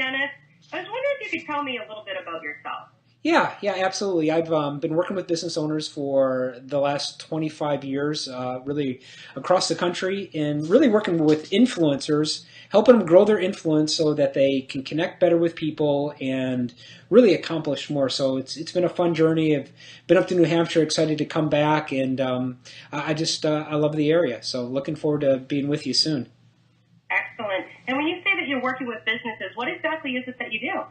Dennis. I was wondering if you could tell me a little bit about yourself. Yeah, absolutely. I've been working with business owners for the last 25 years, really across the country, and really working with influencers, helping them grow their influence so that they can connect better with people and really accomplish more. So it's been a fun journey. I've been up to New Hampshire, excited to come back, and I love the area. So looking forward to being with you soon. Excellent. And when you say that you're working with businesses, what exactly is it that you do?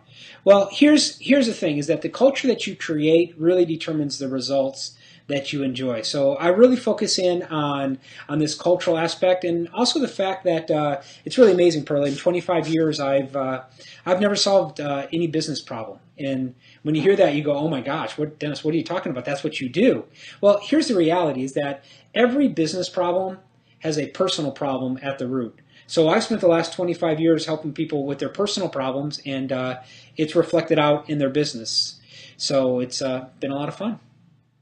Well, here's the thing: is that the culture that you create really determines the results that you enjoy. So I really focus in on this cultural aspect, and also the fact that it's really amazing, Pearlie. In 25 years, I've never solved any business problem. And when you hear that, you go, "Oh my gosh, Dennis? What are you talking about? That's what you do." Well, here's the reality: is that every business problem has a personal problem at the root. So I've spent the last 25 years helping people with their personal problems, and it's reflected out in their business. So it's been a lot of fun.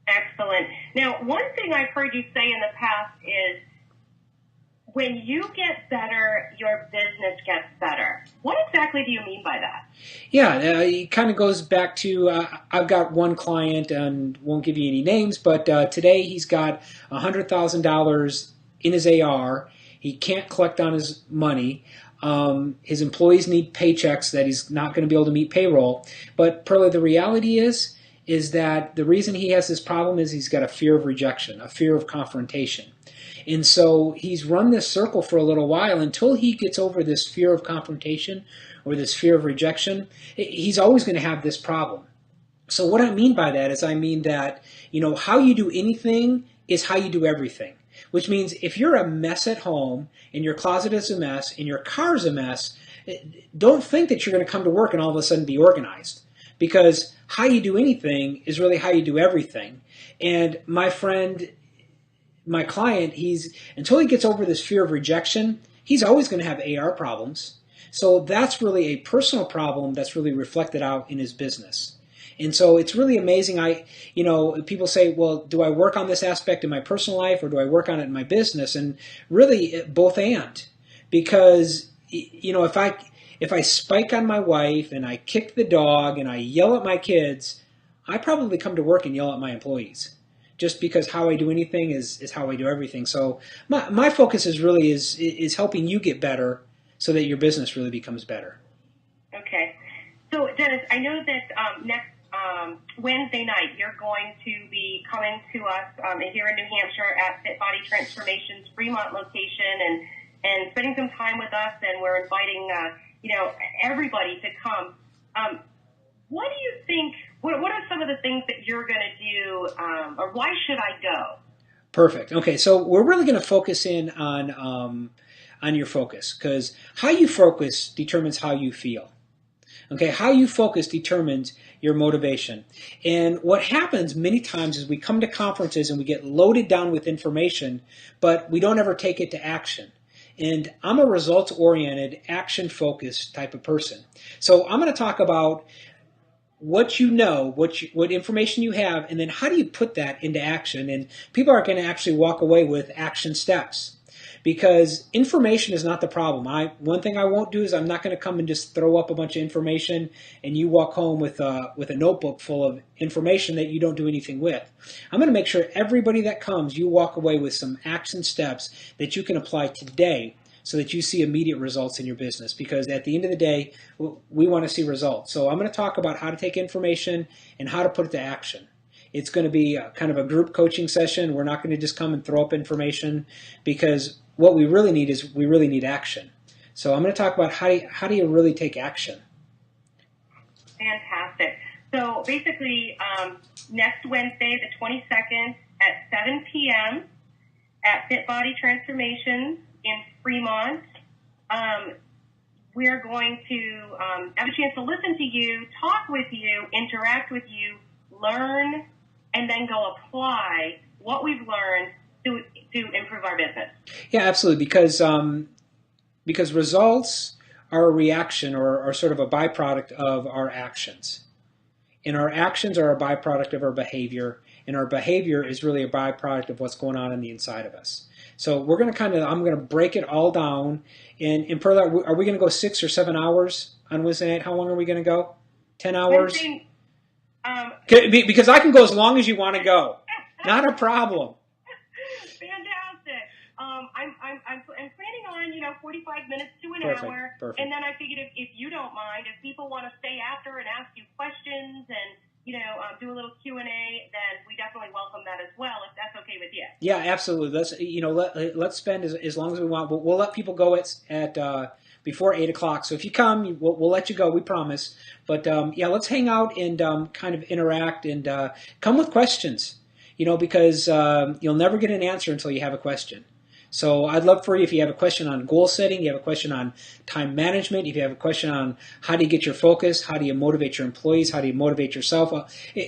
Excellent. Now, one thing I've heard you say in the past is when you get better, your business gets better. What exactly do you mean by that? Yeah, it kind of goes back to I've got one client, and won't give you any names, but today he's got $100,000 in his AR. He can't collect on his money. His employees need paychecks that he's not going to be able to meet payroll. But Pearlie, the reality is that the reason he has this problem is he's got a fear of rejection, a fear of confrontation. And so he's run this circle for a little while until he gets over this fear of confrontation or this fear of rejection. He's always going to have this problem. So what I mean by that is I mean that, how you do anything is how you do everything. Which means if you're a mess at home and your closet is a mess and your car's a mess, don't think that you're going to come to work and all of a sudden be organized. Because how you do anything is really how you do everything. And my friend, my client, until he gets over this fear of rejection, he's always going to have AR problems. So that's really a personal problem that's really reflected out in his business. And so it's really amazing. People say, well, do I work on this aspect in my personal life or do I work on it in my business? And really both and. Because, if I spike on my wife and I kick the dog and I yell at my kids, I probably come to work and yell at my employees. Just because how I do anything is how I do everything. So my focus is helping you get better so that your business really becomes better. Okay. So, Dennis, I know that next Wednesday night, you're going to be coming to us here in New Hampshire at Fit Body Transformation's Fremont location and spending some time with us, and we're inviting, everybody to come. What do you think, what are some of the things that you're going to do, or why should I go? Perfect. Okay, so we're really going to focus in on your focus, because how you focus determines how you feel. Okay, how you focus determines your motivation. And what happens many times is we come to conferences and we get loaded down with information, but we don't ever take it to action. And I'm a results-oriented, action-focused type of person. So I'm going to talk about what you know, what information you have, and then how do you put that into action. And people are going to actually walk away with action steps. Because information is not the problem. One thing I won't do is I'm not going to come and just throw up a bunch of information and you walk home with a notebook full of information that you don't do anything with. I'm going to make sure everybody that comes, you walk away with some action steps that you can apply today so that you see immediate results in your business. Because at the end of the day, we want to see results. So I'm going to talk about how to take information and how to put it to action. It's going to be kind of a group coaching session. We're not going to just come and throw up information, because what we really need is we really need action. So I'm going to talk about how do you really take action. Fantastic. So basically, next Wednesday, the 22nd at 7 p.m. at Fit Body Transformations in Fremont, we're going to have a chance to listen to you, talk with you, interact with you, learn, and then go apply what we've learned to improve our business. Yeah, absolutely. Because results are a reaction or sort of a byproduct of our actions. And our actions are a byproduct of our behavior. And our behavior is really a byproduct of what's going on the inside of us. So we're going to I'm going to break it all down. And Perla, are we going to go 6 or 7 hours on Wednesday night? How long are we going to go? 10 hours? Wednesday, because I can go as long as you want to go. Not a problem. Fantastic. I'm planning on 45 minutes to an hour. Perfect. And then I figured if you don't mind, if people want to stay after and ask you questions and do a little Q&A, then we definitely welcome that as well, if that's okay with you. Yeah, absolutely. Let's spend as long as we want. We'll let people go at before 8 o'clock. So if you come, we'll let you go. We promise. But let's hang out and kind of interact and come with questions. Because you'll never get an answer until you have a question. So I'd love for you, if you have a question on goal setting, you have a question on time management, if you have a question on how do you get your focus, how do you motivate your employees, how do you motivate yourself,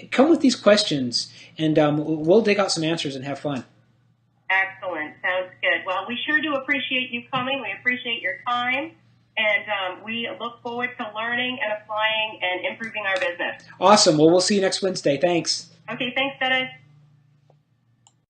come with these questions, and we'll dig out some answers and have fun. Excellent. Sounds good. Well, we sure do appreciate you coming. We appreciate your time, and we look forward to learning and applying and improving our business. Awesome. Well, we'll see you next Wednesday. Thanks. Okay, thanks, Dennis.